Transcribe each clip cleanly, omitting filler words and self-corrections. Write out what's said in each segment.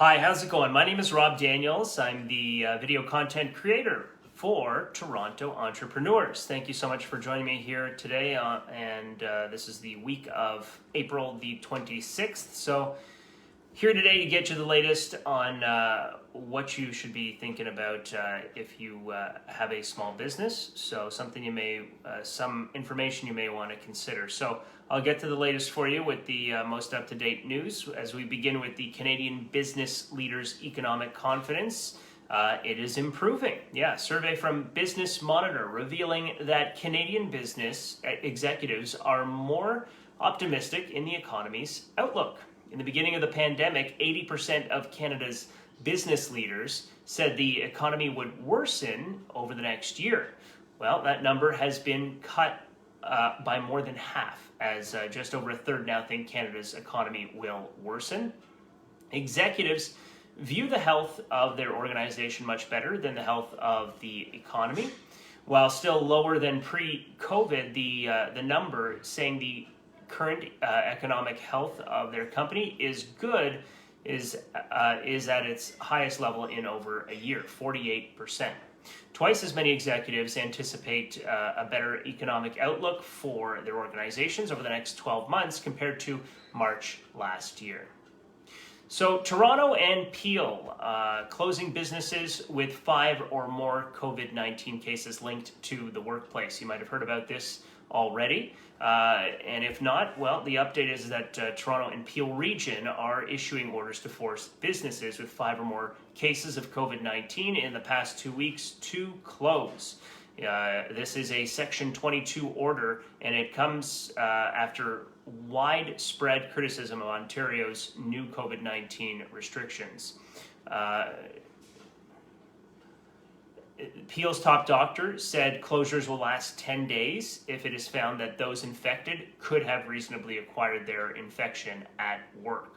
Hi, how's it going? My name is Rob Daniels. I'm the video content creator for Toronto Entrepreneurs. Thank you so much for joining me here today, this is the week of April the 26th. So here today to get you the latest on what you should be thinking about if you have a small business. So some information you may want to consider. So I'll get to the latest for you with the most up-to-date news as we begin with the Canadian Business Leaders Economic Confidence. It is improving. Survey from Business Monitor revealing that Canadian business executives are more optimistic in the economy's outlook. In the beginning of the pandemic, 80% of Canada's business leaders said the economy would worsen over the next year. Well, that number has been cut by more than half, as just over a third now think Canada's economy will worsen. Executives view the health of their organization much better than the health of the economy. While still lower than pre-COVID, the number saying the current economic health of their company is good is at its highest level in over a year, 48%. Twice as many executives anticipate a better economic outlook for their organizations over the next 12 months compared to March last year. So Toronto and Peel closing businesses with 5 or more COVID-19 cases linked to the workplace. You might have heard about this already. And if not, well, the update is that Toronto and Peel region are issuing orders to force businesses with 5 or more cases of COVID-19 in the past 2 weeks to close. This is a Section 22 order, and it comes after widespread criticism of Ontario's new COVID-19 restrictions. Peel's top doctor said closures will last 10 days if it is found that those infected could have reasonably acquired their infection at work.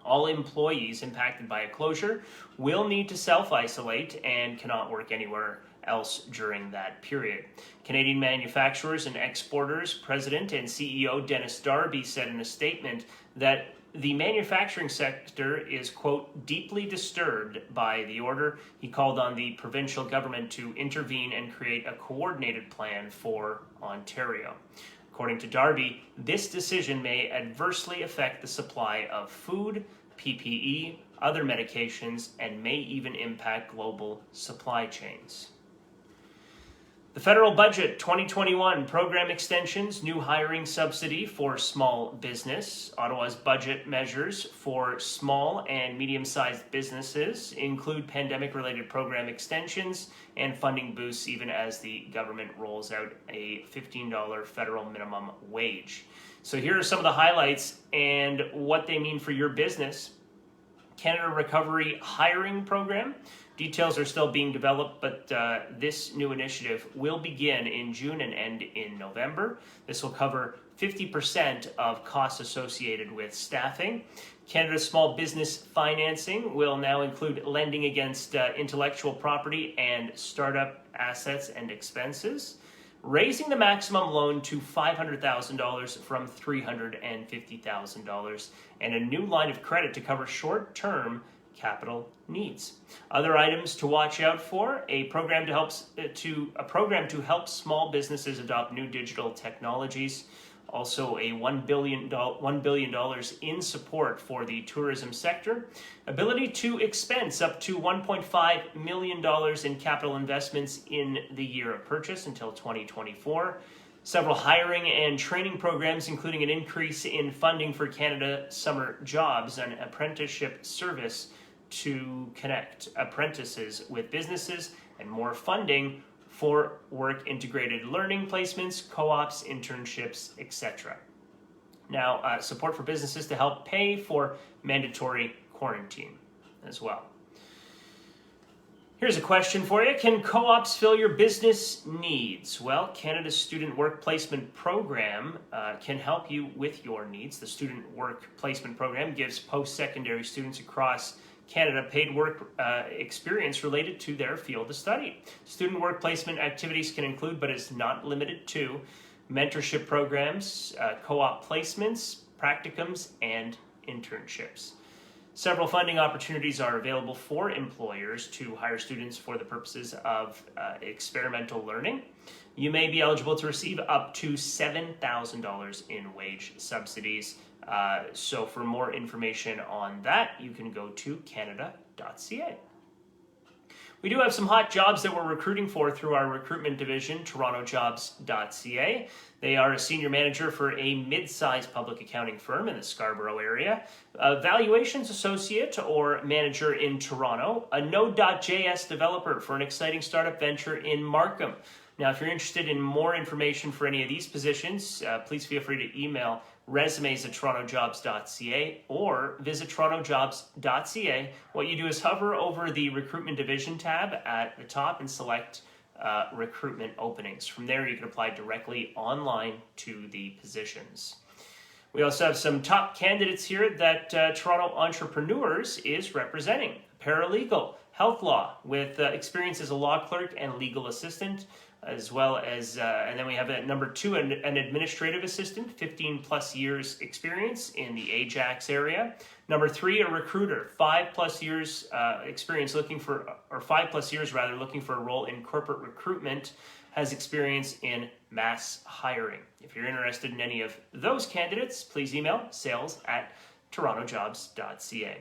All employees impacted by a closure will need to self-isolate and cannot work anywhere else during that period. Canadian Manufacturers and Exporters President and CEO Dennis Darby said in a statement that the manufacturing sector is, quote, deeply disturbed by the order. He called on the provincial government to intervene and create a coordinated plan for Ontario. According to Darby, this decision may adversely affect the supply of food, PPE, other medications, and may even impact global supply chains. The federal budget 2021 program extensions, new hiring subsidy for small business. Ottawa's budget measures for small and medium-sized businesses include pandemic-related program extensions and funding boosts even as the government rolls out a $15 federal minimum wage. So here are some of the highlights and what they mean for your business. Canada Recovery Hiring Program. Details are still being developed, but this new initiative will begin in June and end in November. This will cover 50% of costs associated with staffing. Canada's small business financing will now include lending against intellectual property and startup assets and expenses, raising the maximum loan to $500,000 from $350,000, and a new line of credit to cover short-term capital needs. Other items to watch out for: a program to help small businesses adopt new digital technologies. Also, a $1 billion in support for the tourism sector. Ability to expense up to $1.5 million in capital investments in the year of purchase until 2024. Several hiring and training programs, including an increase in funding for Canada Summer Jobs, an apprenticeship service to connect apprentices with businesses, and more funding for work-integrated learning placements, co-ops, internships, etc. Now, support for businesses to help pay for mandatory quarantine as well. Here's a question for you. Can co-ops fill your business needs? Well, Canada's Student Work Placement Program can help you with your needs. The Student Work Placement Program gives post-secondary students across Canada paid work experience related to their field of study. Student work placement activities can include, but is not limited to, mentorship programs, co-op placements, practicums, and internships. Several funding opportunities are available for employers to hire students for the purposes of experimental learning. You may be eligible to receive up to $7,000 in wage subsidies. So for more information on that, you can go to TorontoJobs.ca. We do have some hot jobs that we're recruiting for through our recruitment division, TorontoJobs.ca. They are a senior manager for a mid-sized public accounting firm in the Scarborough area, a valuations associate or manager in Toronto, a Node.js developer for an exciting startup venture in Markham. Now, if you're interested in more information for any of these positions, please feel free to email resumes@TorontoJobs.ca or visit TorontoJobs.ca. What you do is hover over the recruitment division tab at the top and select recruitment openings. From there, you can apply directly online to the positions. We also have some top candidates here that Toronto Entrepreneurs is representing. Paralegal, health law with experience as a law clerk and legal assistant, as well as, and then we have at number 2, an administrative assistant, 15 plus years experience in the Ajax area. Number 3, a recruiter, 5+ years experience looking for, or 5+ years rather, looking for a role in corporate recruitment, has experience in mass hiring. If you're interested in any of those candidates, please email sales@TorontoJobs.ca.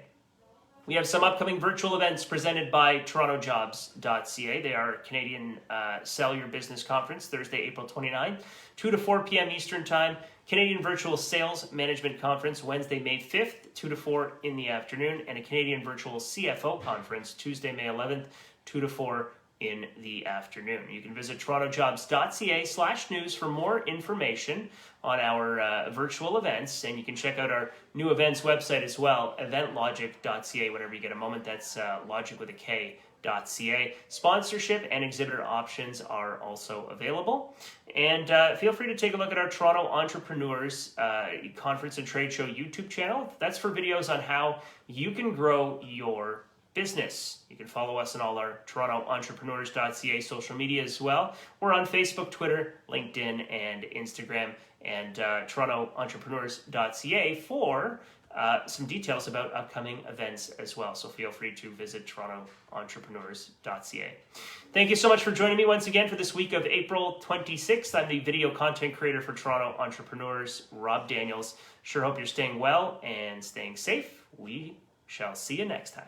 We have some upcoming virtual events presented by TorontoJobs.ca. They are Canadian Sell Your Business Conference, Thursday, April 29th, 2 to 4 p.m. Eastern Time. Canadian Virtual Sales Management Conference, Wednesday, May 5th, 2 to 4 in the afternoon. And a Canadian Virtual CFO Conference, Tuesday, May 11th, 2 to 4 in the afternoon. You can visit TorontoJobs.ca/news for more information on our virtual events, and you can check out our new events website as well, eventlogic.ca, whenever you get a moment. That's logic with a K.ca. Sponsorship and exhibitor options are also available. And feel free to take a look at our Toronto Entrepreneurs Conference and Trade Show YouTube channel. That's for videos on how you can grow your business. You can follow us on all our TorontoEntrepreneurs.ca social media as well. We're on Facebook, Twitter, LinkedIn, and Instagram, and TorontoEntrepreneurs.ca for some details about upcoming events as well. So feel free to visit TorontoEntrepreneurs.ca. Thank you so much for joining me once again for this week of April 26th. I'm the video content creator for Toronto Entrepreneurs, Rob Daniels. Sure hope you're staying well and staying safe. We shall see you next time.